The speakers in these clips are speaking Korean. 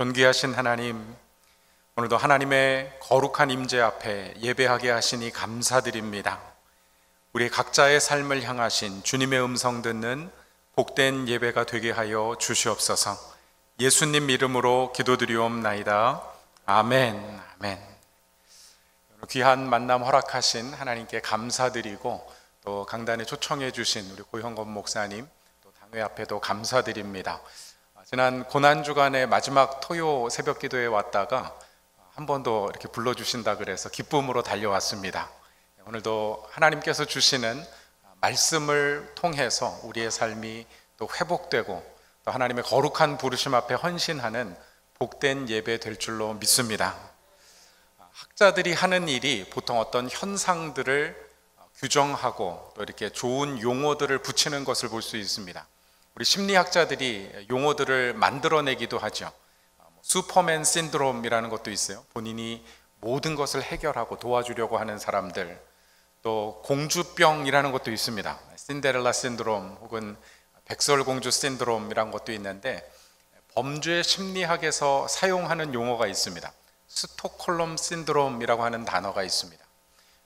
존귀하신 하나님, 오늘도 하나님의 거룩한 임재 앞에 예배하게 하시니 감사드립니다. 우리 각자의 삶을 향하신 주님의 음성 듣는 복된 예배가 되게 하여 주시옵소서. 예수님 이름으로 기도드리옵나이다. 아멘. 아멘. 귀한 만남 허락하신 하나님께 감사드리고, 또 강단에 초청해 주신 우리 고형건 목사님, 또 당회 앞에도 감사드립니다. 지난 고난주간의 마지막 토요 새벽 기도에 왔다가 한 번 더 이렇게 불러주신다 그래서 기쁨으로 달려왔습니다. 오늘도 하나님께서 주시는 말씀을 통해서 우리의 삶이 또 회복되고, 또 하나님의 거룩한 부르심 앞에 헌신하는 복된 예배 될 줄로 믿습니다. 학자들이 하는 일이 보통 어떤 현상들을 규정하고 또 이렇게 좋은 용어들을 붙이는 것을 볼 수 있습니다. 우리 심리학자들이 용어들을 만들어내기도 하죠. 슈퍼맨 신드롬이라는 것도 있어요. 본인이 모든 것을 해결하고 도와주려고 하는 사람들. 또 공주병이라는 것도 있습니다. 신데렐라 신드롬 혹은 백설공주 신드롬이라는 것도 있는데, 범죄 심리학에서 사용하는 용어가 있습니다. 스톡홀름 신드롬이라고 하는 단어가 있습니다.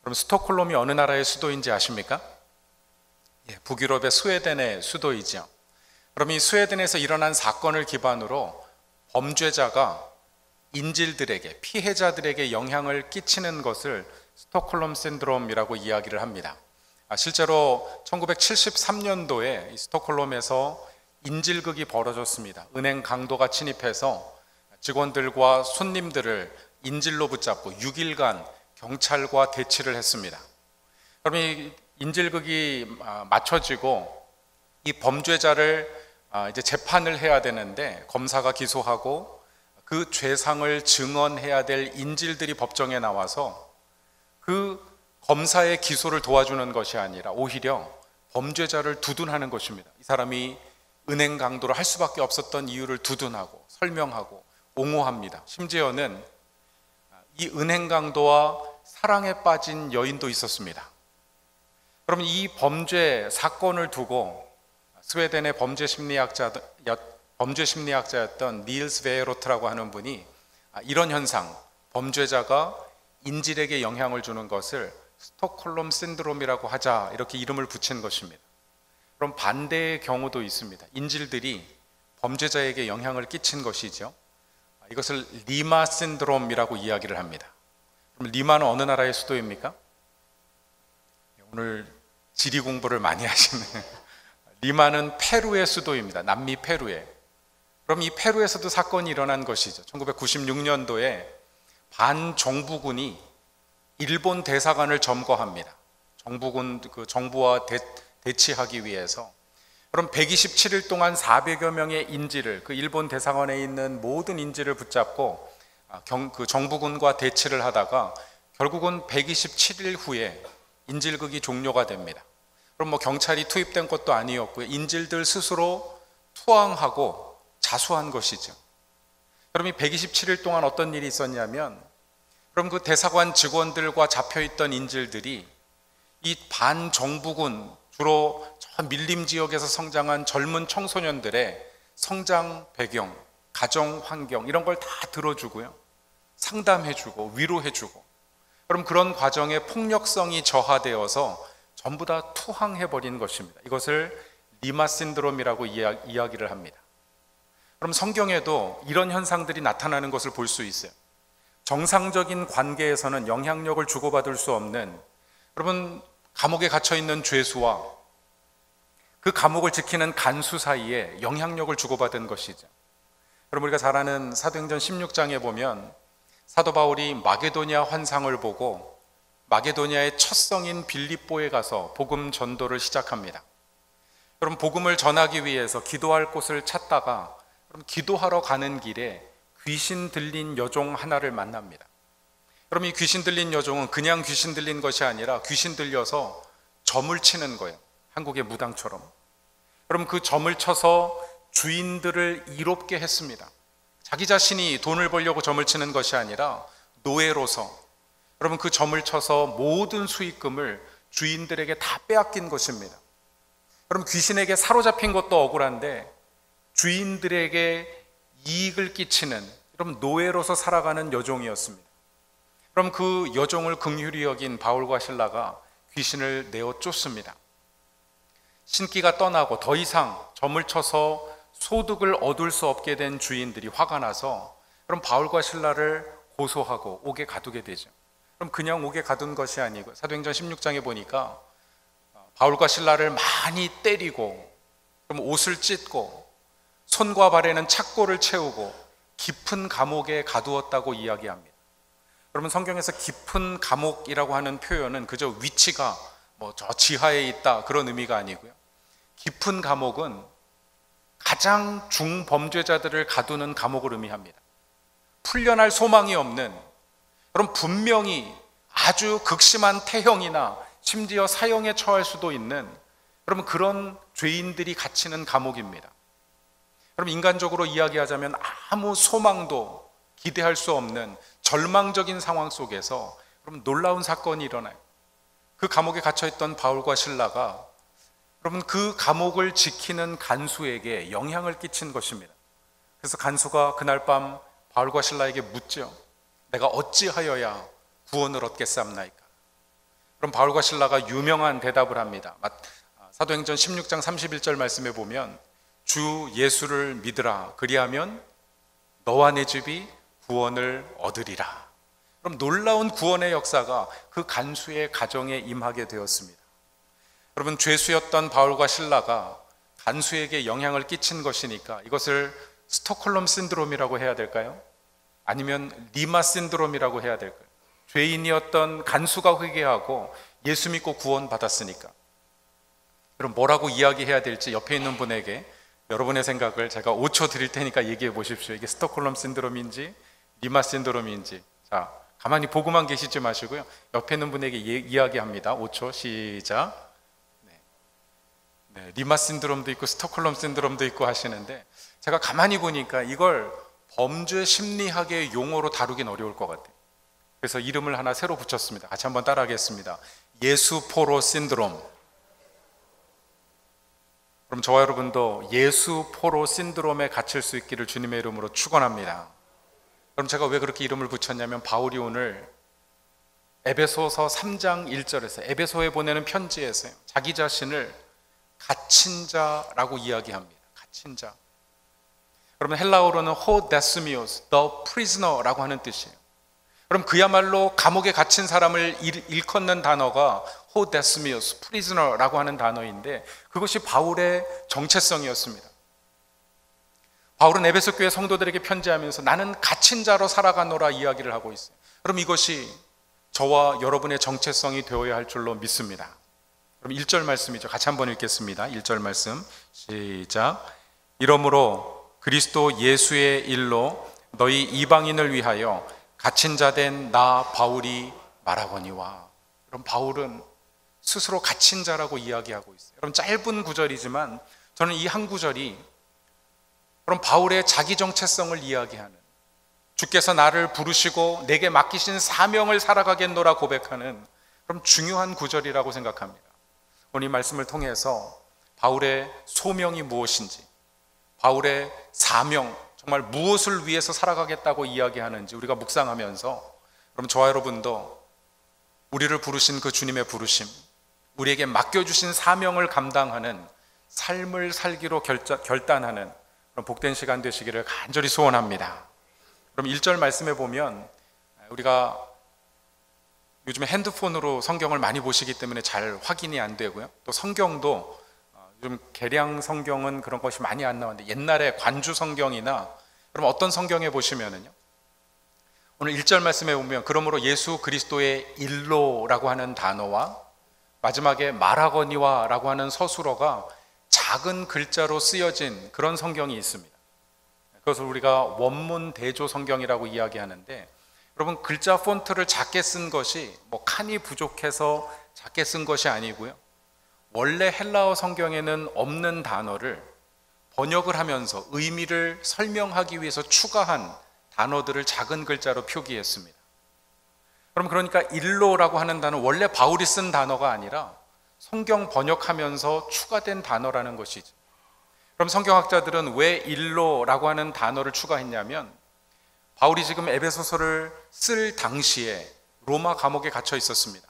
그럼 스톡홀름이 어느 나라의 수도인지 아십니까? 북유럽의 스웨덴의 수도이죠. 그럼 이 스웨덴에서 일어난 사건을 기반으로 범죄자가 인질들에게, 피해자들에게 영향을 끼치는 것을 스톡홀름 신드롬이라고 이야기를 합니다. 실제로 1973년도에 스톡홀름에서 인질극이 벌어졌습니다. 은행 강도가 침입해서 직원들과 손님들을 인질로 붙잡고 6일간 경찰과 대치를 했습니다. 그럼 이 인질극이 맞춰지고 이 범죄자를 이제 재판을 해야 되는데, 검사가 기소하고 그 죄상을 증언해야 될 인질들이 법정에 나와서 그 검사의 기소를 도와주는 것이 아니라 오히려 범죄자를 두둔하는 것입니다. 이 사람이 은행 강도를 할 수밖에 없었던 이유를 두둔하고 설명하고 옹호합니다. 심지어는 이 은행 강도와 사랑에 빠진 여인도 있었습니다. 그럼 이 범죄 사건을 두고 스웨덴의 범죄 심리학자였던 닐스 베에로트라고 하는 분이 이런 현상, 범죄자가 인질에게 영향을 주는 것을 스톡홀름 신드롬이라고 하자, 이렇게 이름을 붙인 것입니다. 그럼 반대의 경우도 있습니다. 인질들이 범죄자에게 영향을 끼친 것이죠. 이것을 리마 신드롬이라고 이야기를 합니다. 그럼 리마는 어느 나라의 수도입니까? 오늘 지리 공부를 많이 하시는 리마는 페루의 수도입니다. 남미 페루에. 그럼 이 페루에서도 사건이 일어난 것이죠. 1996년도에 반정부군이 일본 대사관을 점거합니다. 정부와 대치하기 위해서. 그럼 127일 동안 400여 명의 인질을, 그 일본 대사관에 있는 모든 인질을 붙잡고 그 정부군과 대치를 하다가 결국은 127일 후에 인질극이 종료가 됩니다. 그럼 경찰이 투입된 것도 아니었고요. 인질들 스스로 투항하고 자수한 것이죠. 그럼 이 127일 동안 어떤 일이 있었냐면, 그럼 그 대사관 직원들과 잡혀있던 인질들이 이 반정부군, 주로 저 밀림 지역에서 성장한 젊은 청소년들의 성장 배경, 가정 환경, 이런 걸 다 들어주고요, 상담해주고 위로해주고, 그럼 그런 과정에 폭력성이 저하되어서 전부 다 투항해버린 것입니다. 이것을 리마 신드롬이라고 이야기를 합니다. 그럼 성경에도 이런 현상들이 나타나는 것을 볼 수 있어요. 정상적인 관계에서는 영향력을 주고받을 수 없는, 여러분, 감옥에 갇혀있는 죄수와 그 감옥을 지키는 간수 사이에 영향력을 주고받은 것이죠. 그럼 우리가 잘 아는 사도행전 16장에 보면 사도 바울이 마게도니아 환상을 보고 마게도니아의 첫 성인 빌립보에 가서 복음 전도를 시작합니다. 그럼 복음을 전하기 위해서 기도할 곳을 찾다가, 그럼 기도하러 가는 길에 귀신 들린 여종 하나를 만납니다. 그럼 이 귀신 들린 여종은 그냥 귀신 들린 것이 아니라 귀신 들려서 점을 치는 거예요. 한국의 무당처럼. 그럼 그 점을 쳐서 주인들을 이롭게 했습니다. 자기 자신이 돈을 벌려고 점을 치는 것이 아니라 노예로서, 여러분, 그 점을 쳐서 모든 수익금을 주인들에게 다 빼앗긴 것입니다. 그럼 귀신에게 사로잡힌 것도 억울한데 주인들에게 이익을 끼치는 여러분, 노예로서 살아가는 여종이었습니다. 그럼 그 여종을 긍휼히 여긴 바울과 실라가 귀신을 내어 쫓습니다. 신기가 떠나고 더 이상 점을 쳐서 소득을 얻을 수 없게 된 주인들이 화가 나서 그럼 바울과 실라를 고소하고 옥에 가두게 되죠. 그럼 그냥 옥에 가둔 것이 아니고 사도행전 16장에 보니까 바울과 실라를 많이 때리고 그럼 옷을 찢고 손과 발에는 착고를 채우고 깊은 감옥에 가두었다고 이야기합니다. 여러분, 성경에서 깊은 감옥이라고 하는 표현은 그저 위치가 저 지하에 있다 그런 의미가 아니고요. 깊은 감옥은 가장 중범죄자들을 가두는 감옥을 의미합니다. 풀려날 소망이 없는, 그럼 분명히 아주 극심한 태형이나 심지어 사형에 처할 수도 있는 그러면 그런 죄인들이 갇히는 감옥입니다. 그럼 인간적으로 이야기하자면 아무 소망도 기대할 수 없는 절망적인 상황 속에서 그럼 놀라운 사건이 일어나요. 그 감옥에 갇혀있던 바울과 실라가 여러분 그 감옥을 지키는 간수에게 영향을 끼친 것입니다. 그래서 간수가 그날 밤 바울과 실라에게 묻죠. 내가 어찌하여야 구원을 얻겠사옵나이까? 그럼 바울과 실라가 유명한 대답을 합니다. 사도행전 16장 31절 말씀에 보면 주 예수를 믿으라, 그리하면 너와 내 집이 구원을 얻으리라. 그럼 놀라운 구원의 역사가 그 간수의 가정에 임하게 되었습니다. 여러분, 죄수였던 바울과 실라가 간수에게 영향을 끼친 것이니까 이것을 스톡홀름 신드롬이라고 해야 될까요? 아니면 리마 신드롬이라고 해야 될까요? 죄인이었던 간수가 회개하고 예수 믿고 구원받았으니까. 그럼 뭐라고 이야기해야 될지 옆에 있는 분에게 여러분의 생각을 제가 5초 드릴 테니까 얘기해 보십시오. 이게 스톡홀름 신드롬인지 리마 신드롬인지. 자, 가만히 보고만 계시지 마시고요. 옆에 있는 분에게 이야기합니다. 5초 시작. 네, 리마 신드롬도 있고 스톡홀름 신드롬도 있고 하시는데 제가 가만히 보니까 이걸 범죄 심리학의 용어로 다루긴 어려울 것 같아요. 그래서 이름을 하나 새로 붙였습니다. 같이 한번 따라하겠습니다. 예수 포로 신드롬. 그럼 저와 여러분도 예수 포로 신드롬에 갇힐 수 있기를 주님의 이름으로 축원합니다. 그럼 제가 왜 그렇게 이름을 붙였냐면 바울이 오늘 에베소서 3장 1절에서 에베소에 보내는 편지에서 자기 자신을 갇힌 자라고 이야기합니다. 갇힌 자. 그러면 헬라어로는 호데스미오스, the prisoner라고 하는 뜻이에요. 그럼 그야말로 감옥에 갇힌 사람을 일컫는 단어가 호데스미오스, prisoner라고 하는 단어인데 그것이 바울의 정체성이었습니다. 바울은 에베소 교회 성도들에게 편지하면서 나는 갇힌 자로 살아가노라 이야기를 하고 있어요. 그럼 이것이 저와 여러분의 정체성이 되어야 할 줄로 믿습니다. 그럼 1절 말씀이죠. 같이 한번 읽겠습니다. 1절 말씀 시작. 이러므로 그리스도 예수의 일로 너희 이방인을 위하여 갇힌 자 된 나 바울이 말하거니와. 그럼 바울은 스스로 갇힌 자라고 이야기하고 있어요. 그럼 짧은 구절이지만 저는 이 한 구절이 그럼 바울의 자기 정체성을 이야기하는, 주께서 나를 부르시고 내게 맡기신 사명을 살아가겠노라 고백하는 그럼 중요한 구절이라고 생각합니다. 오늘 이 말씀을 통해서 바울의 소명이 무엇인지, 바울의 사명, 정말 무엇을 위해서 살아가겠다고 이야기하는지 우리가 묵상하면서 그럼 저와 여러분도 우리를 부르신 그 주님의 부르심, 우리에게 맡겨주신 사명을 감당하는 삶을 살기로 결단하는 그런 복된 시간 되시기를 간절히 소원합니다. 그럼 1절 말씀해 보면 우리가 요즘에 핸드폰으로 성경을 많이 보시기 때문에 잘 확인이 안 되고요. 또 성경도 요즘 개량 성경은 그런 것이 많이 안 나왔는데 옛날에 관주 성경이나 그럼 어떤 성경에 보시면은요. 오늘 1절 말씀에 보면 그러므로 예수 그리스도의 일로라고 하는 단어와 마지막에 말하거니와 라고 하는 서술어가 작은 글자로 쓰여진 그런 성경이 있습니다. 그것을 우리가 원문 대조 성경이라고 이야기하는데 여러분 글자 폰트를 작게 쓴 것이 칸이 부족해서 작게 쓴 것이 아니고요. 원래 헬라어 성경에는 없는 단어를 번역을 하면서 의미를 설명하기 위해서 추가한 단어들을 작은 글자로 표기했습니다. 그럼 그러니까 일로라고 하는 단어 원래 바울이 쓴 단어가 아니라 성경 번역하면서 추가된 단어라는 것이죠. 그럼 성경학자들은 왜 일로라고 하는 단어를 추가했냐면 바울이 지금 에베소서를 쓸 당시에 로마 감옥에 갇혀 있었습니다.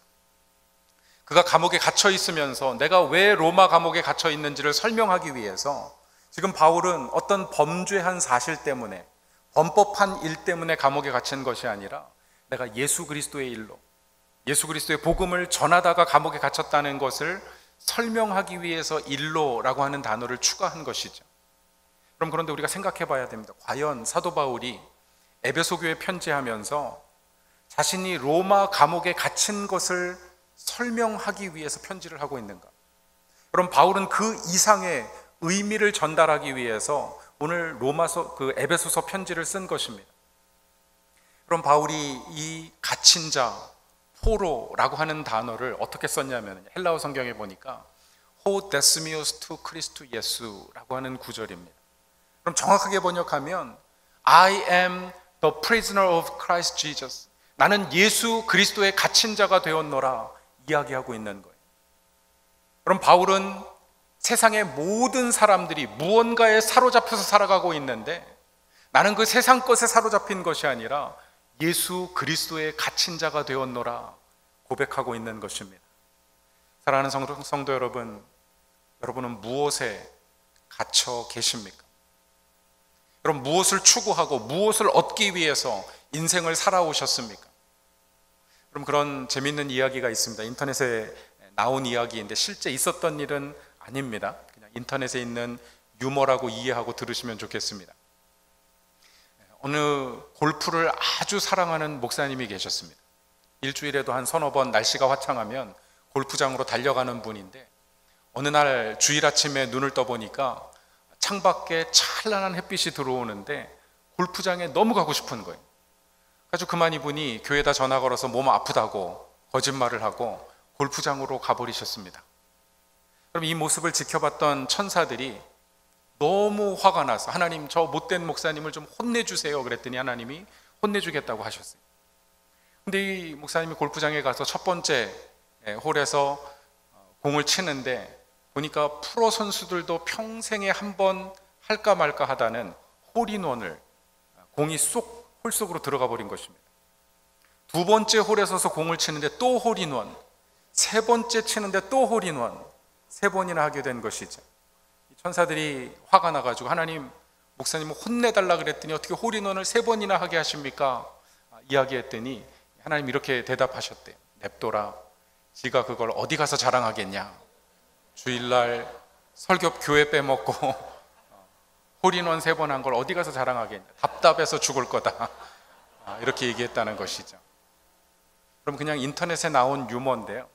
그가 감옥에 갇혀 있으면서 내가 왜 로마 감옥에 갇혀 있는지를 설명하기 위해서 지금 바울은 어떤 범죄한 사실 때문에, 범법한 일 때문에 감옥에 갇힌 것이 아니라 내가 예수 그리스도의 일로, 예수 그리스도의 복음을 전하다가 감옥에 갇혔다는 것을 설명하기 위해서 일로라고 하는 단어를 추가한 것이죠. 그럼 그런데 우리가 생각해 봐야 됩니다. 과연 사도 바울이 에베소 교회에 편지하면서 자신이 로마 감옥에 갇힌 것을 설명하기 위해서 편지를 하고 있는가? 그럼 바울은 그 이상의 의미를 전달하기 위해서 오늘 에베소서 편지를 쓴 것입니다. 그럼 바울이 이 갇힌 자, 포로라고 하는 단어를 어떻게 썼냐면 헬라어 성경에 보니까 ho desmios to Christu Jesu라고 하는 구절입니다. 그럼 정확하게 번역하면 I am the prisoner of Christ Jesus. 나는 예수 그리스도의 갇힌 자가 되었노라 이야기하고 있는 거예요. 그럼 바울은 세상의 모든 사람들이 무언가에 사로잡혀서 살아가고 있는데 나는 그 세상 것에 사로잡힌 것이 아니라 예수 그리스도의 갇힌 자가 되었노라 고백하고 있는 것입니다. 사랑하는 성도 여러분, 여러분은 무엇에 갇혀 계십니까? 여러분 무엇을 추구하고 무엇을 얻기 위해서 인생을 살아오셨습니까? 그럼 그런 재미있는 이야기가 있습니다. 인터넷에 나온 이야기인데 실제 있었던 일은 아닙니다. 그냥 인터넷에 있는 유머라고 이해하고 들으시면 좋겠습니다. 어느 골프를 아주 사랑하는 목사님이 계셨습니다. 일주일에도 한 서너 번 날씨가 화창하면 골프장으로 달려가는 분인데 어느 날 주일 아침에 눈을 떠보니까 창밖에 찬란한 햇빛이 들어오는데 골프장에 너무 가고 싶은 거예요. 그래서 그만 이분이 교회에다 전화 걸어서 몸 아프다고 거짓말을 하고 골프장으로 가버리셨습니다. 그럼 이 모습을 지켜봤던 천사들이 너무 화가 나서 하나님 저 못된 목사님을 좀 혼내주세요 그랬더니 하나님이 혼내주겠다고 하셨어요. 근데 이 목사님이 골프장에 가서 첫 번째 홀에서 공을 치는데 보니까 프로 선수들도 평생에 한 번 할까 말까 하다는 홀인원을, 공이 쏙 홀 속으로 들어가 버린 것입니다. 두 번째 홀에 서서 공을 치는데 또 홀인원, 세 번째 치는데 또 홀인원, 세 번이나 하게 된 것이죠. 천사들이 화가 나가지고 하나님 목사님을 혼내달라 그랬더니 어떻게 홀인원을 세 번이나 하게 하십니까? 이야기했더니 하나님 이렇게 대답하셨대요. 냅둬라. 지가 그걸 어디 가서 자랑하겠냐. 주일날 설교 교회 빼먹고 홀인원 세 번 한 걸 어디 가서 자랑하겠냐. 답답해서 죽을 거다. 이렇게 얘기했다는 것이죠. 그럼 그냥 인터넷에 나온 유머인데요.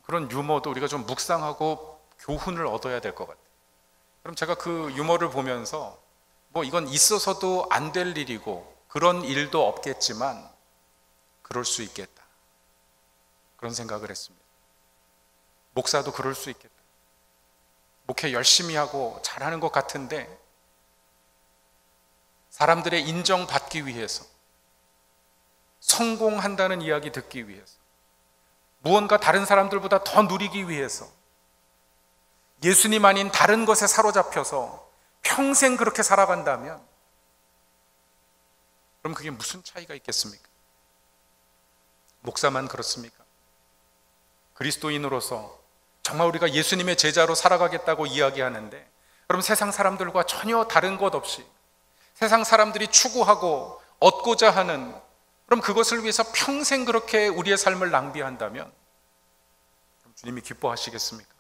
그런 유머도 우리가 좀 묵상하고 교훈을 얻어야 될 것 같아요. 그럼 제가 그 유머를 보면서 이건 있어서도 안 될 일이고 그런 일도 없겠지만 그럴 수 있겠다. 그런 생각을 했습니다. 목사도 그럴 수 있겠다. 목회 열심히 하고 잘하는 것 같은데 사람들의 인정받기 위해서, 성공한다는 이야기 듣기 위해서, 무언가 다른 사람들보다 더 누리기 위해서 예수님 아닌 다른 것에 사로잡혀서 평생 그렇게 살아간다면 그럼 그게 무슨 차이가 있겠습니까? 목사만 그렇습니까? 그리스도인으로서 정말 우리가 예수님의 제자로 살아가겠다고 이야기하는데 그럼 세상 사람들과 전혀 다른 것 없이 세상 사람들이 추구하고 얻고자 하는, 그럼 그것을 위해서 평생 그렇게 우리의 삶을 낭비한다면 그럼 주님이 기뻐하시겠습니까?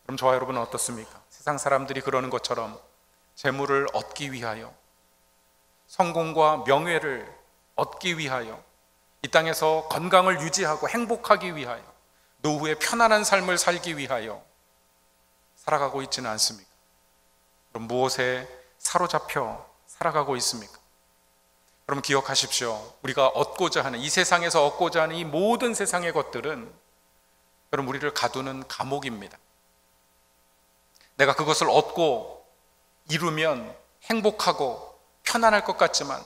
그럼 저와 여러분은 어떻습니까? 세상 사람들이 그러는 것처럼 재물을 얻기 위하여, 성공과 명예를 얻기 위하여, 이 땅에서 건강을 유지하고 행복하기 위하여, 노후에 편안한 삶을 살기 위하여 살아가고 있지는 않습니까? 그럼 무엇에 사로잡혀 살아가고 있습니까? 여러분 기억하십시오. 우리가 얻고자 하는, 이 세상에서 얻고자 하는 이 모든 세상의 것들은 여러분 우리를 가두는 감옥입니다. 내가 그것을 얻고 이루면 행복하고 편안할 것 같지만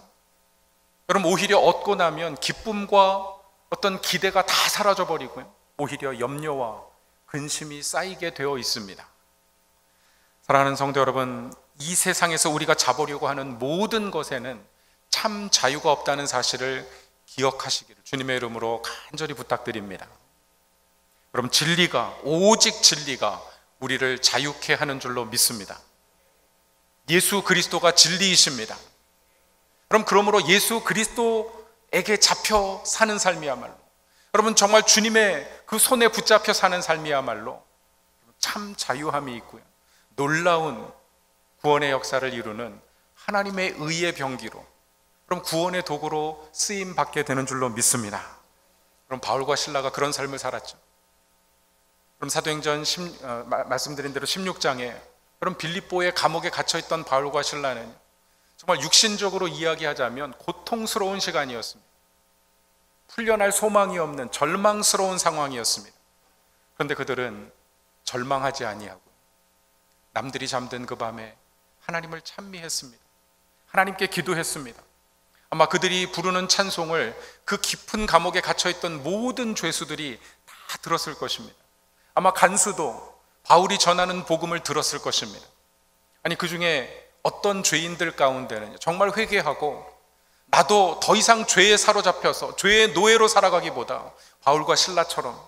여러분 오히려 얻고 나면 기쁨과 어떤 기대가 다 사라져버리고요, 오히려 염려와 근심이 쌓이게 되어 있습니다. 사랑하는 성도 여러분, 이 세상에서 우리가 잡으려고 하는 모든 것에는 참 자유가 없다는 사실을 기억하시기를 주님의 이름으로 간절히 부탁드립니다. 그럼 진리가, 오직 진리가 우리를 자유케 하는 줄로 믿습니다. 예수 그리스도가 진리이십니다. 그러므로 예수 그리스도에게 잡혀 사는 삶이야말로, 여러분 정말 주님의 그 손에 붙잡혀 사는 삶이야말로 참 자유함이 있고요, 놀라운 구원의 역사를 이루는 하나님의 의의 병기로, 그럼 구원의 도구로 쓰임 받게 되는 줄로 믿습니다. 그럼 바울과 실라가 그런 삶을 살았죠. 그럼 사도행전 말씀드린 대로 16장에 그럼 빌립보의 감옥에 갇혀있던 바울과 실라는 정말 육신적으로 이야기하자면 고통스러운 시간이었습니다. 풀려날 소망이 없는 절망스러운 상황이었습니다. 그런데 그들은 절망하지 아니하고 남들이 잠든 그 밤에 하나님을 찬미했습니다. 하나님께 기도했습니다. 아마 그들이 부르는 찬송을 그 깊은 감옥에 갇혀있던 모든 죄수들이 다 들었을 것입니다. 아마 간수도 바울이 전하는 복음을 들었을 것입니다. 아니, 그 중에 어떤 죄인들 가운데는 정말 회개하고 나도 더 이상 죄에 사로잡혀서 죄의 노예로 살아가기보다 바울과 실라처럼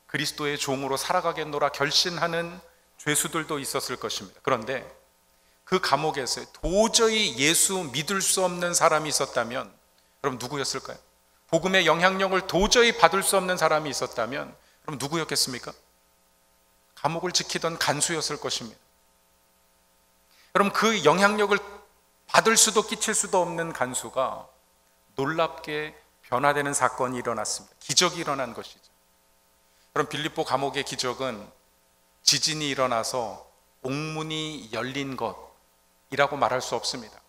그리스도의 종으로 살아가겠노라 결심하는 죄수들도 있었을 것입니다. 그런데 그 감옥에서 도저히 예수 믿을 수 없는 사람이 있었다면 그럼 누구였을까요? 복음의 영향력을 도저히 받을 수 없는 사람이 있었다면 그럼 누구였겠습니까? 감옥을 지키던 간수였을 것입니다. 그럼 그 영향력을 받을 수도 끼칠 수도 없는 간수가 놀랍게 변화되는 사건이 일어났습니다. 기적이 일어난 것이죠. 그럼 빌립보 감옥의 기적은 지진이 일어나서 옥문이 열린 것이라고 말할 수 없습니다.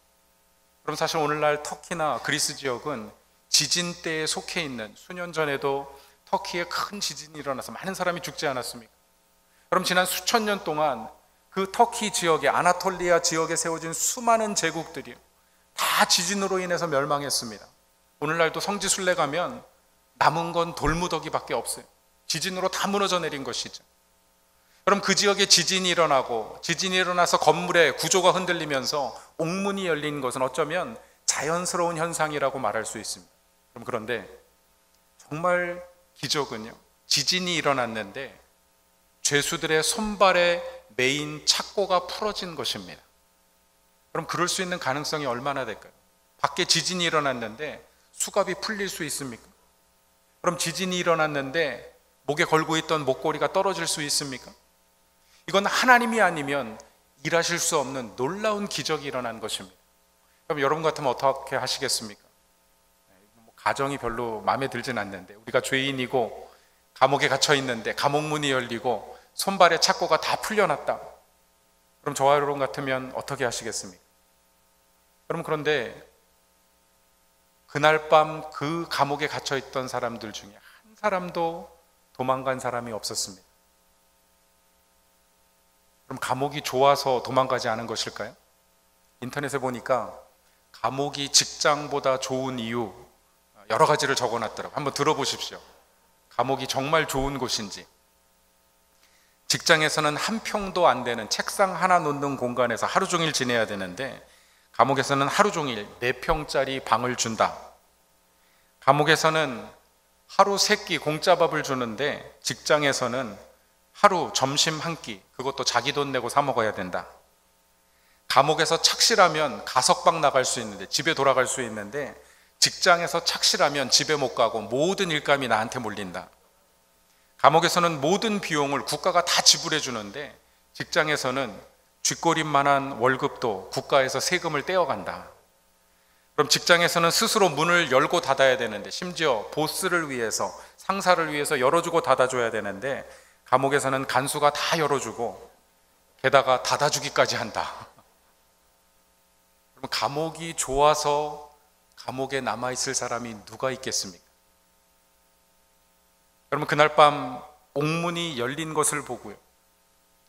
그럼 사실 오늘날 터키나 그리스 지역은 지진 때에 속해 있는, 수년 전에도 터키에 큰 지진이 일어나서 많은 사람이 죽지 않았습니까? 그럼 지난 수천 년 동안 그 터키 지역에, 아나톨리아 지역에 세워진 수많은 제국들이 다 지진으로 인해서 멸망했습니다. 오늘날도 성지순례 가면 남은 건 돌무더기밖에 없어요. 지진으로 다 무너져 내린 것이죠. 그럼 그 지역에 지진이 일어나고, 지진이 일어나서 건물의 구조가 흔들리면서 옥문이 열린 것은 어쩌면 자연스러운 현상이라고 말할 수 있습니다. 그런데 정말 기적은요, 지진이 일어났는데 죄수들의 손발에 메인 착고가 풀어진 것입니다. 그럼 그럴 수 있는 가능성이 얼마나 될까요? 밖에 지진이 일어났는데 수갑이 풀릴 수 있습니까? 그럼 지진이 일어났는데 목에 걸고 있던 목걸이가 떨어질 수 있습니까? 이건 하나님이 아니면 일하실 수 없는 놀라운 기적이 일어난 것입니다. 그럼 여러분 같으면 어떻게 하시겠습니까? 가정이 별로 마음에 들진 않는데, 우리가 죄인이고 감옥에 갇혀 있는데 감옥 문이 열리고 손발에 착고가 다 풀려났다. 그럼 저와 여러분 같으면 어떻게 하시겠습니까? 그런데 그날 밤 그 감옥에 갇혀 있던 사람들 중에 한 사람도 도망간 사람이 없었습니다. 그럼 감옥이 좋아서 도망가지 않은 것일까요? 인터넷에 보니까 감옥이 직장보다 좋은 이유 여러 가지를 적어놨더라고요. 한번 들어보십시오. 감옥이 정말 좋은 곳인지. 직장에서는 한 평도 안 되는 책상 하나 놓는 공간에서 하루 종일 지내야 되는데 감옥에서는 하루 종일 4평짜리 방을 준다. 감옥에서는 하루 3끼 공짜밥을 주는데 직장에서는 하루 점심 한 끼, 그것도 자기 돈 내고 사 먹어야 된다. 감옥에서 착실하면 가석방 나갈 수 있는데, 집에 돌아갈 수 있는데 직장에서 착실하면 집에 못 가고 모든 일감이 나한테 몰린다. 감옥에서는 모든 비용을 국가가 다 지불해 주는데 직장에서는 쥐꼬리만한 월급도 국가에서 세금을 떼어간다. 그럼 직장에서는 스스로 문을 열고 닫아야 되는데, 심지어 보스를 위해서, 상사를 위해서 열어주고 닫아줘야 되는데 감옥에서는 간수가 다 열어주고 게다가 닫아주기까지 한다. 그럼 감옥이 좋아서 감옥에 남아있을 사람이 누가 있겠습니까? 여러분, 그날 밤 옥문이 열린 것을 보고요,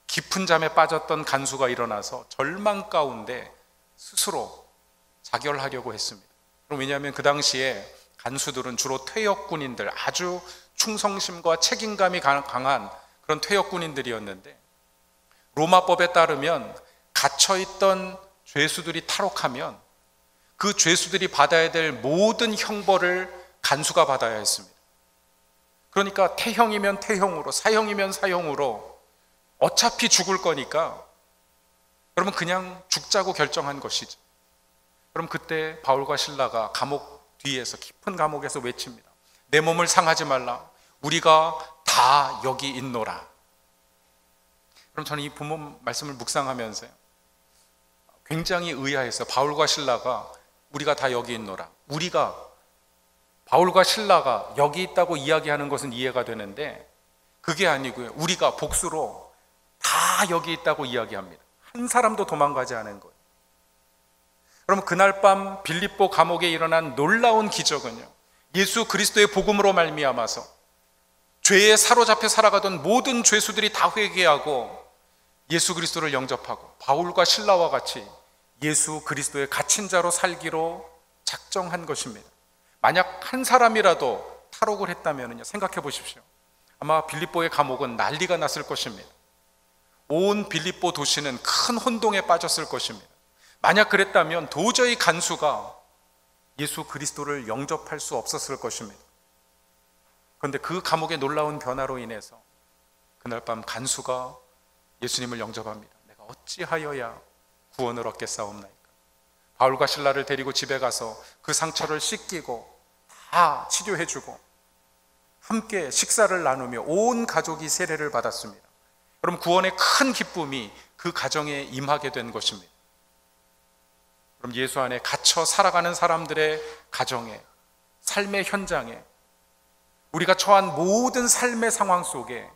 깊은 잠에 빠졌던 간수가 일어나서 절망 가운데 스스로 자결하려고 했습니다. 왜냐하면 그 당시에 간수들은 주로 퇴역군인들, 아주 충성심과 책임감이 강한 그런 퇴역군인들이었는데, 로마법에 따르면 갇혀있던 죄수들이 탈옥하면 그 죄수들이 받아야 될 모든 형벌을 간수가 받아야 했습니다. 그러니까 태형이면 태형으로, 사형이면 사형으로 어차피 죽을 거니까 그러면 그냥 죽자고 결정한 것이죠. 그럼 그때 바울과 실라가 감옥 뒤에서, 깊은 감옥에서 외칩니다. 내 몸을 상하지 말라. 우리가 다 여기 있노라. 그럼 저는 이 본문 말씀을 묵상하면서요, 굉장히 의아해서 바울과 실라가 우리가 다 여기 있노라. 우리가, 바울과 실라가 여기 있다고 이야기하는 것은 이해가 되는데 그게 아니고요, 우리가 복수로 다 여기 있다고 이야기합니다. 한 사람도 도망가지 않은 거예요. 그럼 그날 밤 빌립보 감옥에 일어난 놀라운 기적은요, 예수 그리스도의 복음으로 말미암아서 죄에 사로잡혀 살아가던 모든 죄수들이 다 회개하고 예수 그리스도를 영접하고 바울과 실라와 같이 예수 그리스도의 갇힌 자로 살기로 작정한 것입니다. 만약 한 사람이라도 탈옥을 했다면요, 생각해 보십시오. 아마 빌립보의 감옥은 난리가 났을 것입니다. 온 빌립보 도시는 큰 혼동에 빠졌을 것입니다. 만약 그랬다면 도저히 간수가 예수 그리스도를 영접할 수 없었을 것입니다. 그런데 그 감옥의 놀라운 변화로 인해서 그날 밤 간수가 예수님을 영접합니다. 내가 어찌하여야 구원을 얻겠사옵나이까. 바울과 실라를 데리고 집에 가서 그 상처를 씻기고 다 치료해주고 함께 식사를 나누며 온 가족이 세례를 받았습니다. 그럼 구원의 큰 기쁨이 그 가정에 임하게 된 것입니다. 그럼 예수 안에 갇혀 살아가는 사람들의 가정에, 삶의 현장에, 우리가 처한 모든 삶의 상황 속에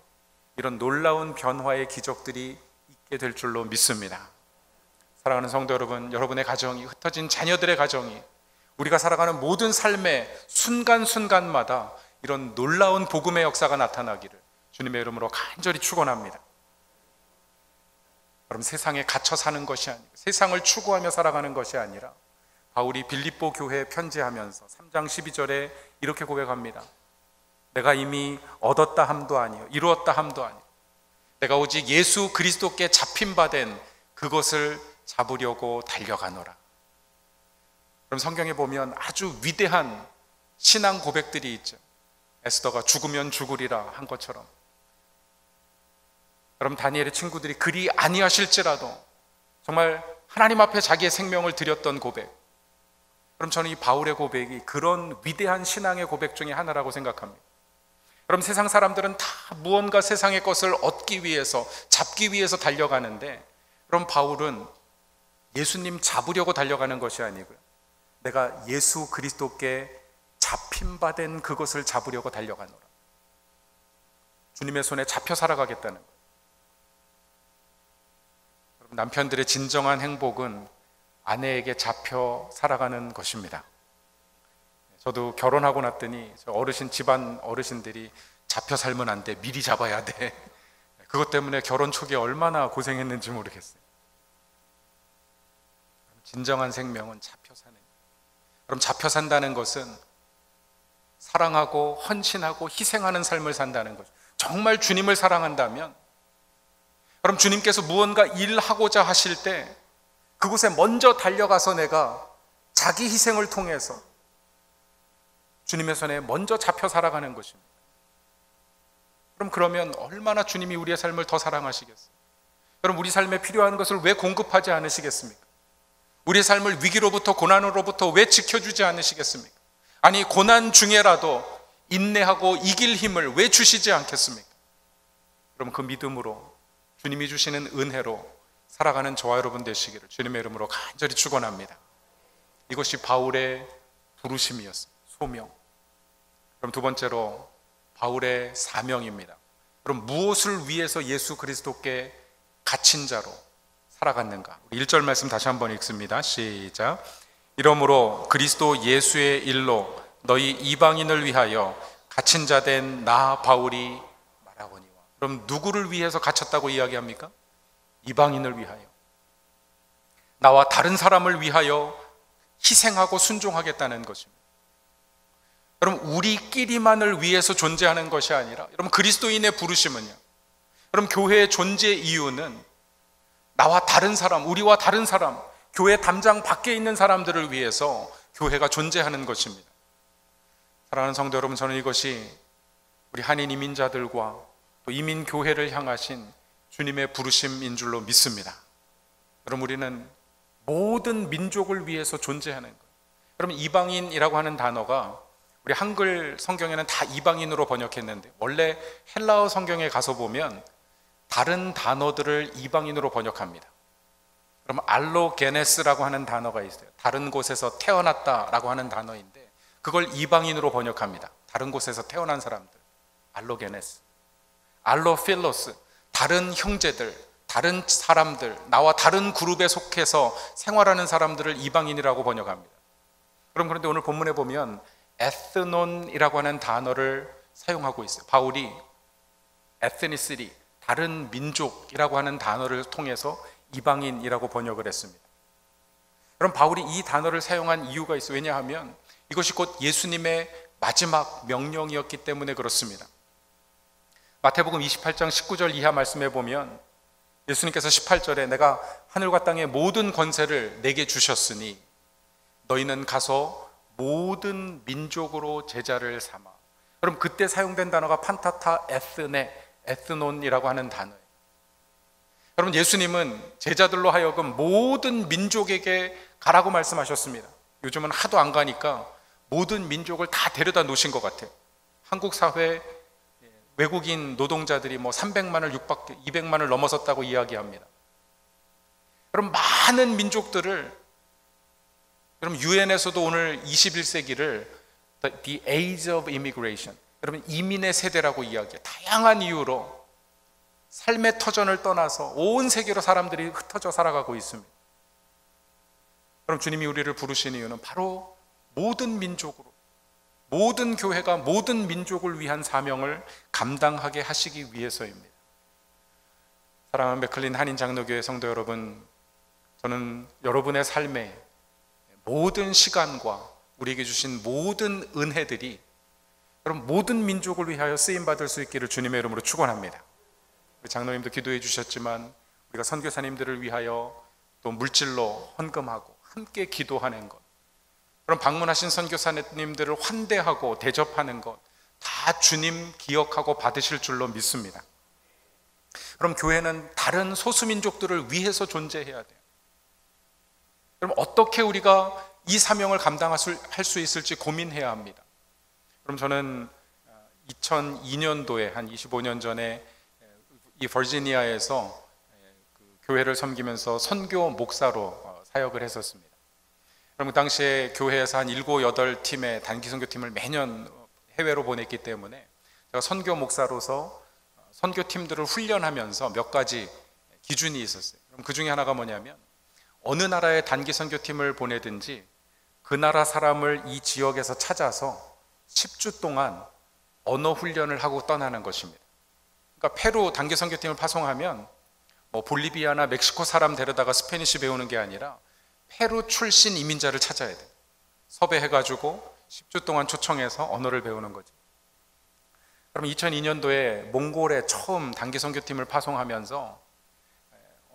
이런 놀라운 변화의 기적들이 있게 될 줄로 믿습니다. 사랑하는 성도 여러분, 여러분의 가정이, 흩어진 자녀들의 가정이, 우리가 살아가는 모든 삶의 순간순간마다 이런 놀라운 복음의 역사가 나타나기를 주님의 이름으로 간절히 축원합니다. 그럼 세상에 갇혀 사는 것이 아니고 세상을 추구하며 살아가는 것이 아니라 바울이 빌립보 교회에 편지하면서 3장 12절에 이렇게 고백합니다. 내가 이미 얻었다 함도 아니요 이루었다 함도 아니요 내가 오직 예수 그리스도께 잡힌 바 된 그것을 잡으려고 달려가노라. 그럼 성경에 보면 아주 위대한 신앙 고백들이 있죠. 에스더가 죽으면 죽으리라 한 것처럼, 그럼 다니엘의 친구들이 그리 아니하실지라도 정말 하나님 앞에 자기의 생명을 드렸던 고백. 그럼 저는 이 바울의 고백이 그런 위대한 신앙의 고백 중에 하나라고 생각합니다. 그럼 세상 사람들은 다 무언가 세상의 것을 얻기 위해서, 잡기 위해서 달려가는데, 그럼 바울은 예수님 잡으려고 달려가는 것이 아니고요, 내가 예수 그리스도께 잡힌 바 된 그것을 잡으려고 달려가노라. 주님의 손에 잡혀 살아가겠다는 거예요. 남편들의 진정한 행복은 아내에게 잡혀 살아가는 것입니다. 저도 결혼하고 났더니 어르신, 집안 어르신들이 잡혀 살면 안 돼, 미리 잡아야 돼. 그것 때문에 결혼 초기에 얼마나 고생했는지 모르겠어요. 진정한 생명은 잡혀 사는 거예요. 그럼 잡혀 산다는 것은 사랑하고 헌신하고 희생하는 삶을 산다는 거죠. 정말 주님을 사랑한다면, 그럼 주님께서 무언가 일하고자 하실 때 그곳에 먼저 달려가서 내가 자기 희생을 통해서 주님의 손에 먼저 잡혀 살아가는 것입니다. 그러면 얼마나 주님이 우리의 삶을 더 사랑하시겠어요? 그럼 우리 삶에 필요한 것을 왜 공급하지 않으시겠습니까? 우리의 삶을 위기로부터, 고난으로부터 왜 지켜주지 않으시겠습니까? 아니, 고난 중에라도 인내하고 이길 힘을 왜 주시지 않겠습니까? 그럼 그 믿음으로, 주님이 주시는 은혜로 살아가는 저와 여러분 되시기를 주님의 이름으로 간절히 축원합니다. 이것이 바울의 부르심이었습니다. 소명. 그럼 두 번째로 바울의 사명입니다. 그럼 무엇을 위해서 예수 그리스도께 갇힌 자로 살아갔는가? 1절 말씀 다시 한번 읽습니다. 시작. 이러므로 그리스도 예수의 일로 너희 이방인을 위하여 갇힌 자 된 나 바울이 말하거니와. 그럼 누구를 위해서 갇혔다고 이야기합니까? 이방인을 위하여, 나와 다른 사람을 위하여 희생하고 순종하겠다는 것입니다. 그럼 우리끼리만을 위해서 존재하는 것이 아니라, 여러분, 그리스도인의 부르심은요, 그럼 교회의 존재 이유는 나와 다른 사람, 우리와 다른 사람, 교회 담장 밖에 있는 사람들을 위해서 교회가 존재하는 것입니다. 사랑하는 성도 여러분, 저는 이것이 우리 한인 이민자들과 또 이민 교회를 향하신 주님의 부르심인 줄로 믿습니다. 여러분, 우리는 모든 민족을 위해서 존재하는 것. 여러분, 이방인이라고 하는 단어가 우리 한글 성경에는 다 이방인으로 번역했는데, 원래 헬라어 성경에 가서 보면 다른 단어들을 이방인으로 번역합니다. 그럼 알로게네스라고 하는 단어가 있어요. 다른 곳에서 태어났다라고 하는 단어인데, 그걸 이방인으로 번역합니다. 다른 곳에서 태어난 사람들, 알로게네스. 알로필로스, 다른 형제들, 다른 사람들, 나와 다른 그룹에 속해서 생활하는 사람들을 이방인이라고 번역합니다. 그런데 오늘 본문에 보면 에스논이라고 하는 단어를 사용하고 있어요. 바울이 에스니시티, 다른 민족이라고 하는 단어를 통해서 이방인이라고 번역을 했습니다. 그럼 바울이 이 단어를 사용한 이유가 있어요. 왜냐하면 이것이 곧 예수님의 마지막 명령이었기 때문에 그렇습니다. 마태복음 28장 19절 이하 말씀에 보면 예수님께서 18절에 내가 하늘과 땅의 모든 권세를 내게 주셨으니 너희는 가서 모든 민족으로 제자를 삼아. 그럼 그때 사용된 단어가 판타타 에스논이라고 하는 단어예요. 여러분, 예수님은 제자들로 하여금 모든 민족에게 가라고 말씀하셨습니다. 요즘은 하도 안 가니까 모든 민족을 다 데려다 놓으신 것 같아요. 한국 사회 외국인 노동자들이 300만을 200만을 넘어섰다고 이야기합니다. 그럼 많은 민족들을, 여러분, 유엔에서도 오늘 21세기를 The Age of Immigration, 여러분, 이민의 세대라고 이야기해요. 다양한 이유로 삶의 터전을 떠나서 온 세계로 사람들이 흩어져 살아가고 있습니다. 그럼 주님이 우리를 부르신 이유는 바로 모든 민족으로, 모든 교회가 모든 민족을 위한 사명을 감당하게 하시기 위해서입니다. 사랑하는 맥클린 한인 장로교회 성도 여러분, 저는 여러분의 삶에 모든 시간과 우리에게 주신 모든 은혜들이 여러분 모든 민족을 위하여 쓰임받을 수 있기를 주님의 이름으로 축원합니다. 우리 장로님도 기도해 주셨지만 우리가 선교사님들을 위하여 또 물질로 헌금하고 함께 기도하는 것, 그럼 방문하신 선교사님들을 환대하고 대접하는 것, 다 주님 기억하고 받으실 줄로 믿습니다. 그럼 교회는 다른 소수민족들을 위해서 존재해야 돼요. 그럼 어떻게 우리가 이 사명을 감당할 수 있을지 고민해야 합니다. 그럼 저는 2002년도에 한 25년 전에 이 버지니아에서 교회를 섬기면서 선교 목사로 사역을 했었습니다. 그럼 그 당시에 교회에서 한 7, 8팀의 단기 선교팀을 매년 해외로 보냈기 때문에 제가 선교 목사로서 선교팀들을 훈련하면서 몇 가지 기준이 있었어요. 그럼 그 중에 하나가 뭐냐면, 어느 나라의 단기 선교팀을 보내든지 그 나라 사람을 이 지역에서 찾아서 10주 동안 언어 훈련을 하고 떠나는 것입니다. 그러니까 페루 단기 선교팀을 파송하면 볼리비아나 멕시코 사람 데려다가 스페니쉬 배우는 게 아니라 페루 출신 이민자를 찾아야 돼요. 섭외해가지고 10주 동안 초청해서 언어를 배우는 거죠. 그럼 2002년도에 몽골에 처음 단기 선교팀을 파송하면서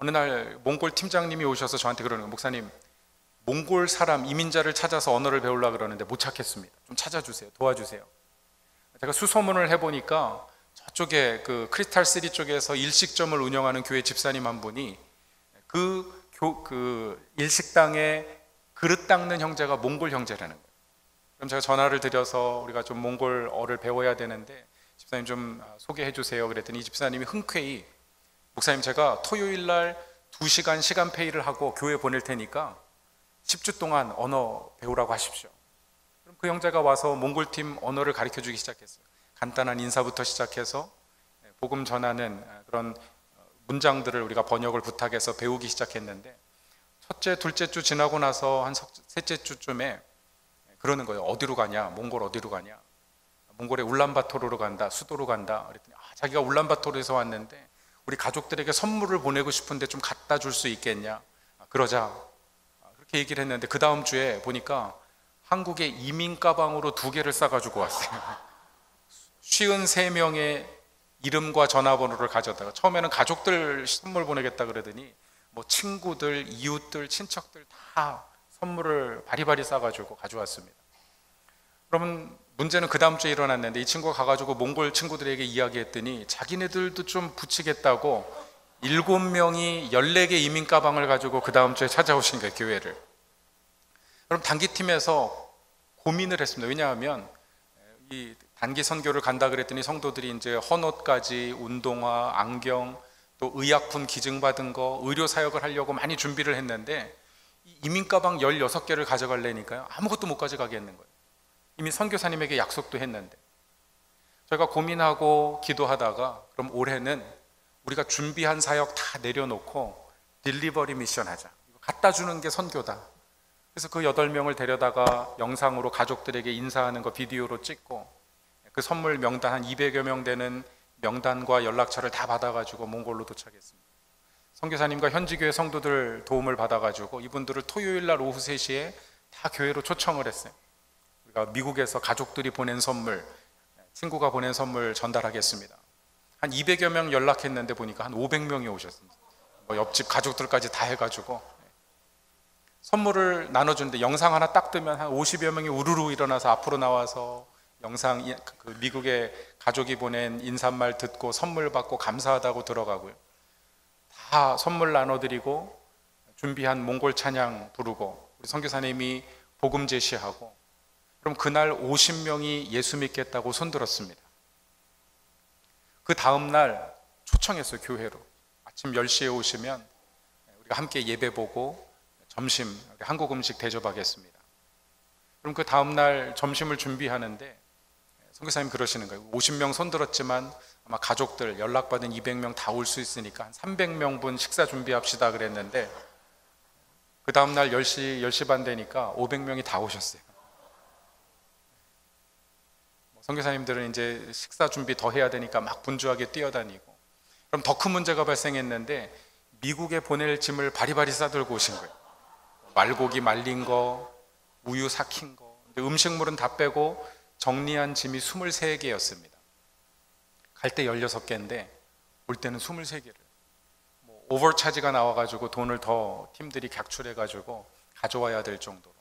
어느 날 몽골 팀장님이 오셔서 저한테 그러는 거예요. 목사님, 몽골 사람 이민자를 찾아서 언어를 배우려고 그러는데 못 찾겠습니다. 좀 찾아주세요. 도와주세요. 제가 수소문을 해보니까 저쪽에 그 크리스탈 시티 쪽에서 일식점을 운영하는 교회 집사님 한 분이 그 일식당에 그릇 닦는 형제가 몽골 형제라는 거예요. 그럼 제가 전화를 드려서 우리가 좀 몽골어를 배워야 되는데 집사님 좀 소개해 주세요. 그랬더니 이 집사님이 흔쾌히, 목사님, 제가 토요일 날 2시간 시간 페이를 하고 교회 보낼 테니까 10주 동안 언어 배우라고 하십시오. 그럼 그 형제가 와서 몽골팀 언어를 가르쳐 주기 시작했어요. 간단한 인사부터 시작해서 복음 전하는 그런 문장들을 우리가 번역을 부탁해서 배우기 시작했는데, 첫째, 둘째 주 지나고 나서 한 셋째 주쯤에 그러는 거예요. 어디로 가냐? 몽골 어디로 가냐? 몽골에 울란바토르로 간다, 수도로 간다. 그랬더니 자기가 울란바토르에서 왔는데 우리 가족들에게 선물을 보내고 싶은데 좀 갖다 줄 수 있겠냐? 그러자. 그렇게 얘기를 했는데 그 다음 주에 보니까 한국에 이민 가방으로 2개를 싸가지고 왔어요. 53명의 이름과 전화번호를 가져다가, 처음에는 가족들 선물 보내겠다 그러더니 뭐 친구들, 이웃들, 친척들 다 선물을 바리바리 싸가지고 가져왔습니다. 그러면 문제는 그 다음 주에 일어났는데, 이 친구가 가가지고 몽골 친구들에게 이야기했더니 자기네들도 좀 붙이겠다고 7명이 14개 이민 가방을 가지고 그 다음 주에 찾아오신 거예요, 교회를. 그럼 단기팀에서 고민을 했습니다. 왜냐하면 이 단기 선교를 간다 그랬더니 성도들이 이제 헌옷까지, 운동화, 안경, 또 의약품 기증받은 거, 의료 사역을 하려고 많이 준비를 했는데, 이민 가방 16개를 가져가려니까요, 아무것도 못 가져가겠는 거예요. 이미 선교사님에게 약속도 했는데. 저희가 고민하고 기도하다가, 그럼 올해는 우리가 준비한 사역 다 내려놓고 딜리버리 미션 하자. 갖다 주는 게 선교다. 그래서 그 8명을 데려다가 영상으로 가족들에게 인사하는 거 비디오로 찍고, 그 선물 명단 한 200여 명 되는 명단과 연락처를 다 받아가지고 몽골로 도착했습니다. 선교사님과 현지교회 성도들 도움을 받아가지고 이분들을 토요일 날 오후 3시에 다 교회로 초청을 했어요. 우리가 미국에서 가족들이 보낸 선물, 친구가 보낸 선물 전달하겠습니다. 한 200여 명 연락했는데 보니까 한 500명이 오셨습니다. 뭐 옆집 가족들까지 다 해가지고 선물을 나눠주는데, 영상 하나 딱 뜨면 한 50여 명이 우르르 일어나서 앞으로 나와서 영상, 그 미국의 가족이 보낸 인사말 듣고 선물 받고 감사하다고 들어가고요. 다 선물 나눠드리고 준비한 몽골 찬양 부르고 우리 선교사님이 복음 제시하고, 그럼 그날 50명이 예수 믿겠다고 손들었습니다. 그 다음날 초청했어요, 교회로. 아침 10시에 오시면 우리가 함께 예배 보고 점심 한국 음식 대접하겠습니다. 그럼 그 다음날 점심을 준비하는데 선교사님 그러시는 거예요. 50명 손들었지만 아마 가족들 연락받은 200명 다 올 수 있으니까 한 300명분 식사 준비합시다 그랬는데, 그 다음날 10시 반 되니까 500명이 다 오셨어요. 선교사님들은 이제 식사 준비 더 해야 되니까 막 분주하게 뛰어다니고, 그럼 더 큰 문제가 발생했는데 미국에 보낼 짐을 바리바리 싸들고 오신 거예요. 말고기 말린 거, 우유 삭힌 거. 근데 음식물은 다 빼고 정리한 짐이 23개였습니다. 갈 때 16개인데 올 때는 23개를. 오버차지가 나와가지고 돈을 더 팀들이 각출해가지고 가져와야 될 정도로.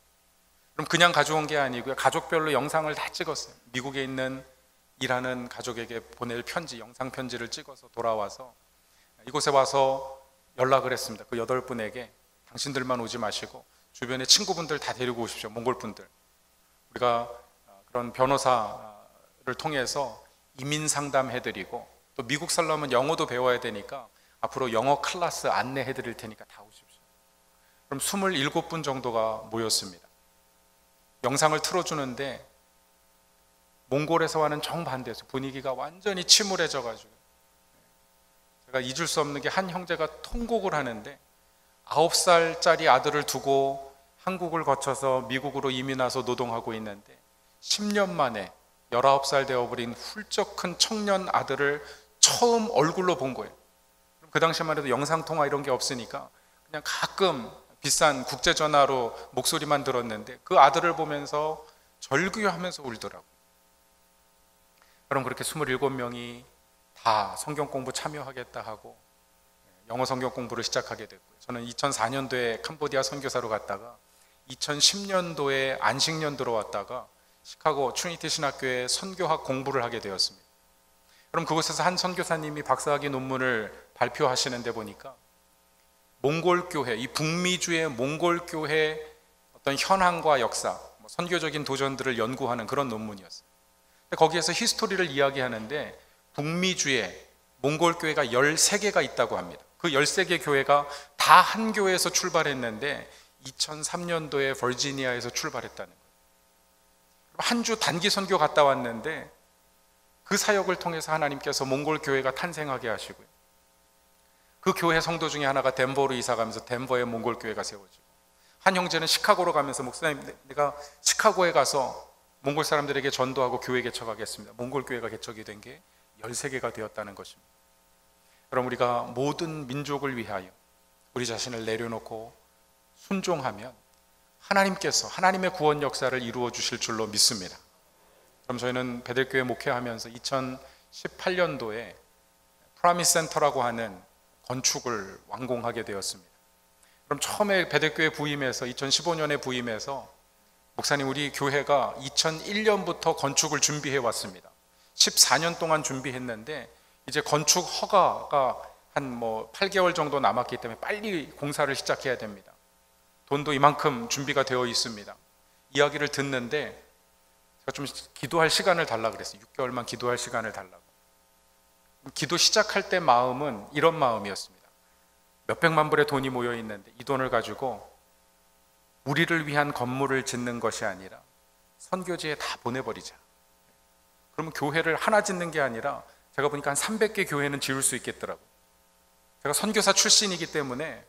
그럼 그냥 가져온 게 아니고요, 가족별로 영상을 다 찍었어요. 미국에 있는 일하는 가족에게 보낼 편지, 영상 편지를 찍어서 돌아와서 이곳에 와서 연락을 했습니다. 그 8분에게 당신들만 오지 마시고 주변에 친구분들 다 데리고 오십시오. 몽골 분들. 우리가 그런 변호사를 통해서 이민 상담해드리고, 또 미국 살려면 영어도 배워야 되니까 앞으로 영어 클래스 안내해드릴 테니까 다 오십시오. 그럼 27분 정도가 모였습니다. 영상을 틀어주는데 몽골에서와는 정반대였어요. 분위기가 완전히 침울해져가지고, 제가 잊을 수 없는 게 한 형제가 통곡을 하는데 9살짜리 아들을 두고 한국을 거쳐서 미국으로 이민 와서 노동하고 있는데 10년 만에 19살 되어버린 훌쩍 큰 청년 아들을 처음 얼굴로 본 거예요. 그 당시만 해도 영상통화 이런 게 없으니까 그냥 가끔 비싼 국제전화로 목소리만 들었는데 그 아들을 보면서 절규하면서 울더라고요. 그럼 그렇게 27명이 다 성경 공부 참여하겠다 하고 영어 성경 공부를 시작하게 됐고요. 저는 2004년도에 캄보디아 선교사로 갔다가 2010년도에 안식년 들어왔다가 시카고 트리니티 신학교에 선교학 공부를 하게 되었습니다. 그럼 그곳에서 한 선교사님이 박사학위 논문을 발표하시는데 보니까 몽골 교회, 이 북미주의 몽골 교회 어떤 현황과 역사, 선교적인 도전들을 연구하는 그런 논문이었어요. 거기에서 히스토리를 이야기하는데 북미주의 몽골 교회가 13개가 있다고 합니다. 그 13개 교회가 다 한 교회에서 출발했는데 2003년도에 버지니아에서 출발했다는 거예요. 한 주 단기 선교 갔다 왔는데 그 사역을 통해서 하나님께서 몽골 교회가 탄생하게 하시고요. 그 교회 성도 중에 하나가 덴버로 이사 가면서 덴버에 몽골 교회가 세워지고, 한 형제는 시카고로 가면서 목사님, 내가 시카고에 가서 몽골 사람들에게 전도하고 교회 개척하겠습니다. 몽골 교회가 개척이 된 게 13개가 되었다는 것입니다. 그럼 우리가 모든 민족을 위하여 우리 자신을 내려놓고 순종하면 하나님께서 하나님의 구원 역사를 이루어 주실 줄로 믿습니다. 그럼 저희는 베들교회 목회하면서 2018년도에 프라미스 센터라고 하는 건축을 완공하게 되었습니다. 그럼 처음에 베델교회 부임해서 2015년에 부임해서 목사님 우리 교회가 2001년부터 건축을 준비해 왔습니다. 14년 동안 준비했는데 이제 건축 허가가 한 8개월 정도 남았기 때문에 빨리 공사를 시작해야 됩니다. 돈도 이만큼 준비가 되어 있습니다. 이야기를 듣는데 제가 좀 기도할 시간을 달라고 그랬어요. 6개월만 기도할 시간을 달라고. 기도 시작할 때 마음은 이런 마음이었습니다. 몇백만 불의 돈이 모여 있는데 이 돈을 가지고 우리를 위한 건물을 짓는 것이 아니라 선교지에 다 보내버리자. 그러면 교회를 하나 짓는 게 아니라 제가 보니까 한 300개 교회는 지을 수 있겠더라고요. 제가 선교사 출신이기 때문에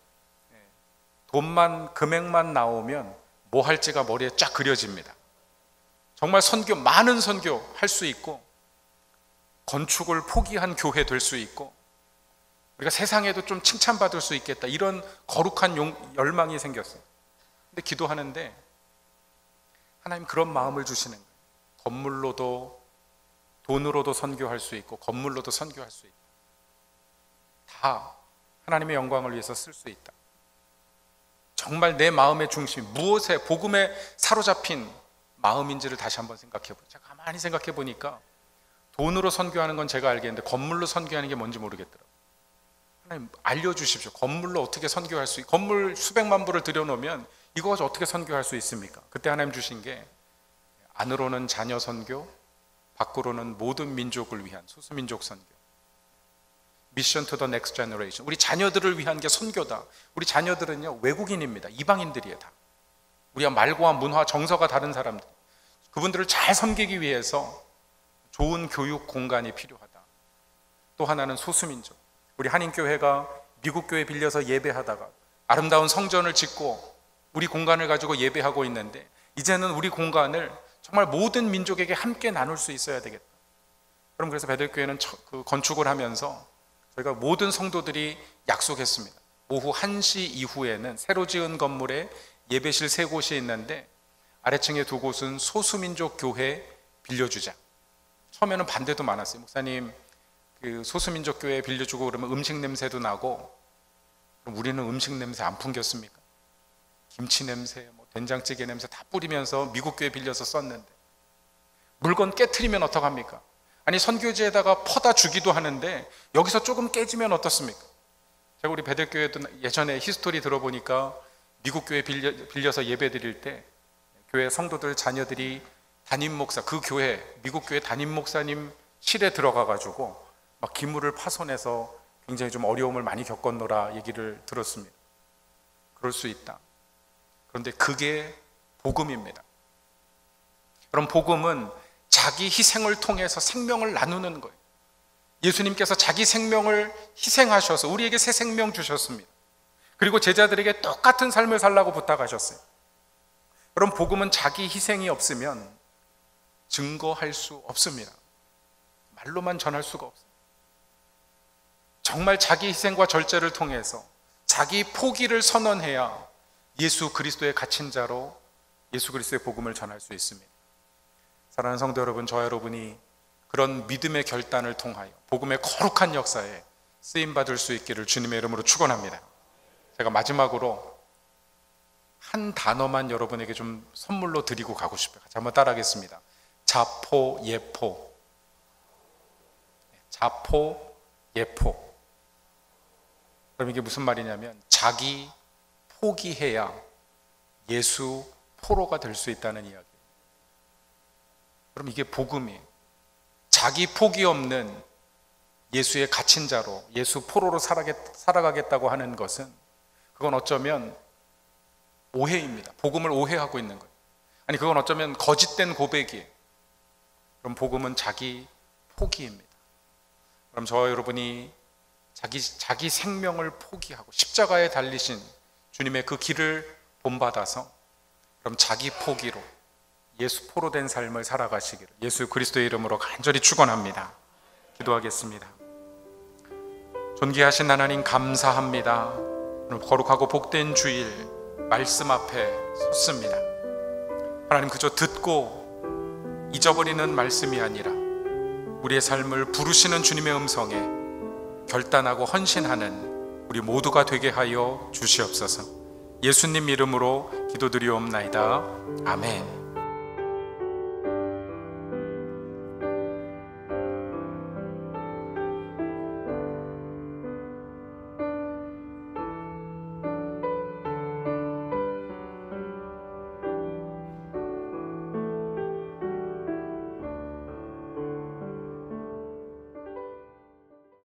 돈만, 금액만 나오면 뭐 할지가 머리에 쫙 그려집니다. 정말 선교, 많은 선교 할 수 있고 건축을 포기한 교회 될 수 있고 우리가 세상에도 좀 칭찬받을 수 있겠다, 이런 거룩한 열망이 생겼어요. 근데 기도하는데 하나님 그런 마음을 주시는 거예요. 건물로도 돈으로도 선교할 수 있고 건물로도 선교할 수 있다. 다 하나님의 영광을 위해서 쓸 수 있다. 정말 내 마음의 중심, 무엇에, 복음에 사로잡힌 마음인지를 다시 한번 생각해 보죠. 제가 가만히 생각해 보니까 돈으로 선교하는 건 제가 알겠는데 건물로 선교하는 게 뭔지 모르겠더라고요. 하나님 알려주십시오. 건물로 어떻게 선교할 수, 건물 수백만 불을 들여놓으면 이거 가지고 어떻게 선교할 수 있습니까? 그때 하나님 주신 게 안으로는 자녀 선교, 밖으로는 모든 민족을 위한 소수민족 선교. 미션 투 더 넥스트 제너레이션. 우리 자녀들을 위한 게 선교다. 우리 자녀들은요 외국인입니다. 이방인들이에요. 다 우리가 말과 문화, 정서가 다른 사람들, 그분들을 잘 섬기기 위해서 좋은 교육 공간이 필요하다. 또 하나는 소수민족. 우리 한인교회가 미국 교회 빌려서 예배하다가 아름다운 성전을 짓고 우리 공간을 가지고 예배하고 있는데 이제는 우리 공간을 정말 모든 민족에게 함께 나눌 수 있어야 되겠다. 그럼 그래서 베델교회는 그 건축을 하면서 저희가 모든 성도들이 약속했습니다. 오후 1시 이후에는 새로 지은 건물에 예배실 3곳이 있는데 아래층에 2곳은 소수민족 교회 빌려주자. 처음에는 반대도 많았어요. 목사님 그 소수민족 교회 빌려주고 그러면 음식 냄새도 나고, 그럼 우리는 음식 냄새 안 풍겼습니까? 김치 냄새, 된장찌개 냄새 다 뿌리면서 미국 교회 빌려서 썼는데 물건 깨트리면 어떡합니까? 아니 선교지에다가 퍼다 주기도 하는데 여기서 조금 깨지면 어떻습니까? 제가 우리 베델교회도 예전에 히스토리 들어보니까 미국 교회 빌려서 예배 드릴 때 교회 성도들 자녀들이 담임 목사, 그 교회 미국 교회 담임 목사님 실에 들어가 가지고 막 기물을 파손해서 굉장히 좀 어려움을 많이 겪었노라 얘기를 들었습니다. 그럴 수 있다. 그런데 그게 복음입니다. 그럼 복음은 자기 희생을 통해서 생명을 나누는 거예요. 예수님께서 자기 생명을 희생하셔서 우리에게 새 생명 주셨습니다. 그리고 제자들에게 똑같은 삶을 살라고 부탁하셨어요. 그럼 복음은 자기 희생이 없으면 증거할 수 없습니다. 말로만 전할 수가 없어요. 정말 자기 희생과 절제를 통해서 자기 포기를 선언해야 예수 그리스도의 갇힌 자로 예수 그리스도의 복음을 전할 수 있습니다. 사랑하는 성도 여러분, 저 여러분이 그런 믿음의 결단을 통하여 복음의 거룩한 역사에 쓰임받을 수 있기를 주님의 이름으로 축원합니다. 제가 마지막으로 한 단어만 여러분에게 좀 선물로 드리고 가고 싶어요. 같이 한번 따라하겠습니다. 자포, 예포. 자포, 예포. 그럼 이게 무슨 말이냐면 자기 포기해야 예수 포로가 될 수 있다는 이야기예요. 그럼 이게 복음이에요. 자기 포기 없는 예수의 갇힌 자로 예수 포로로 살아가겠다고 하는 것은 그건 어쩌면 오해입니다. 복음을 오해하고 있는 거예요. 아니 그건 어쩌면 거짓된 고백이에요. 그럼 복음은 자기 포기입니다. 그럼 저와 여러분이 자기 생명을 포기하고 십자가에 달리신 주님의 그 길을 본받아서 그럼 자기 포기로 예수 포로 된 삶을 살아가시기를 예수 그리스도의 이름으로 간절히 축원합니다. 기도하겠습니다. 존귀하신 하나님 감사합니다. 오늘 거룩하고 복된 주일 말씀 앞에 섰습니다. 하나님 그저 듣고 잊어버리는 말씀이 아니라 우리의 삶을 부르시는 주님의 음성에 결단하고 헌신하는 우리 모두가 되게 하여 주시옵소서. 예수님 이름으로 기도드리옵나이다. 아멘.